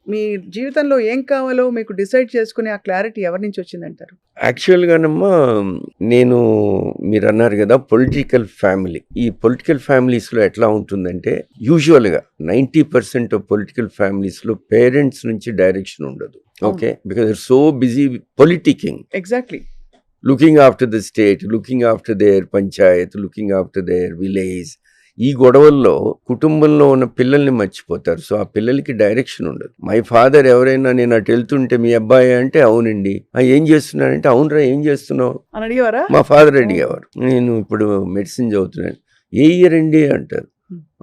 మీ జీవితంలో ఏం కావాలో మీకు డిసైడ్ చేసుకునే ఆ క్లారిటీ ఎవరి నుంచి వచ్చిందంటారు? యాక్చువల్‌గానమ్మా నేను మీరన్నారు గదా! Political family. ఈ పొలిటికల్ ఫ్యామిలీస్‌లో ఎట్లా ఉంటుందంటే యూజువల్‌గా 90% ఆఫ్ పొలిటికల్ ఫ్యామిలీస్‌లో పేరెంట్స్ నుంచి డైరెక్షన్ ఉండదు. అవును. Okay. Because they are so busy politicking. Exactly. Looking after the state, looking after their panchayat, looking after their village. ఈ గొడవల్లో కుటుంబంలో ఉన్న పిల్లల్ని మర్చిపోతారు. సో ఆ పిల్లలకి డైరెక్షన్ ఉండదు. మై ఫాదర్ ఎవరైనా నేను అటు వెళ్తుంటే మీ అబ్బాయి అంటే అవునండి. ఏం చేస్తున్నాడంటే అవునరా ఏం చేస్తున్నావు అని అడిగేవారా? మా ఫాదర్ అడిగేవారు. నేను ఇప్పుడు మెడిసిన్ చదువుతున్నాను. ఏ ఇయర్ అండి అంటారు.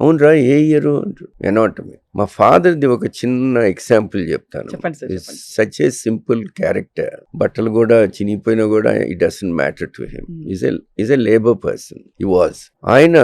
అవునరా ఏ ఇయర్ అంటారు. ఎనాటమీ. మా ఫాదర్ది ఒక చిన్న ఎగ్జాంపుల్ చెప్తాను. చెప్పండి సార్, చెప్పండి. Such a simple character. బట్టలు కూడా చినిగిపోయినా కూడా it doesn't matter to him. Is a labour person. ఈ వాజ్. ఆయన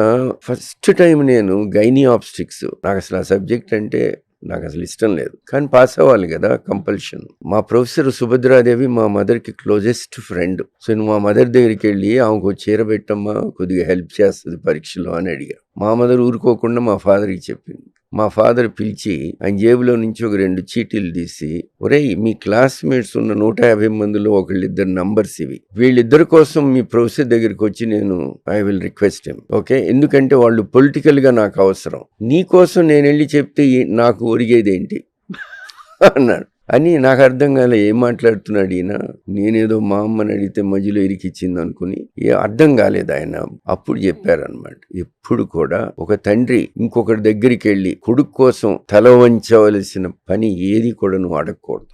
ఫస్ట్ టైం నేను గైనీ ఆబ్స్టిక్స్, నాకు అసలు ఆ సబ్జెక్ట్ అంటే నాకు అసలు ఇష్టం లేదు, కానీ పాస్ అవ్వాలి కదా కంపల్షన్. మా ప్రొఫెసర్ సుభద్రాదేవి మా మదర్కి క్లోజెస్ట్ ఫ్రెండ్. సో నేను మా మదర్ దగ్గరికి వెళ్ళి ఆమెకు చీర పెట్టమ్మా కొద్దిగా హెల్ప్ చేస్తుంది పరీక్షలో అని అడిగా. మా మదర్ ఊరుకోకుండా మా ఫాదర్కి చెప్పింది. మా ఫాదర్ పిలిచి ఆయన జేబులో నుంచి ఒక 2 చీటీలు తీసి, ఒరేయ్ మీ క్లాస్మేట్స్ ఉన్న 150 మందిలో ఒకళ్ళిద్దరు నంబర్స్ ఇవి, వీళ్ళిద్దరి కోసం మీ ప్రొఫెసర్ దగ్గరికి వచ్చి నేను I will request him. Okay, ఎందుకంటే వాళ్ళు పొలిటికల్ గా నాకు అవసరం, నీ కోసం నేను వెళ్ళి చెప్తే నాకు ఒరిగేదేంటి అన్నాడు. అని నాకు అర్థం కాలే ఏం మాట్లాడుతున్నాడు ఈయన. నేనేదో మా అమ్మని అడిగితే మధ్యలో ఇరికిచ్చింది అనుకుని అర్థం కాలేదు. ఆయన అప్పుడు చెప్పారనమాట, ఎప్పుడు కూడా ఒక తండ్రి ఇంకొకరి దగ్గరికి వెళ్ళి కొడుకు కోసం తల వంచవలసిన పని ఏది కూడా నువ్వు అడగకూడదు.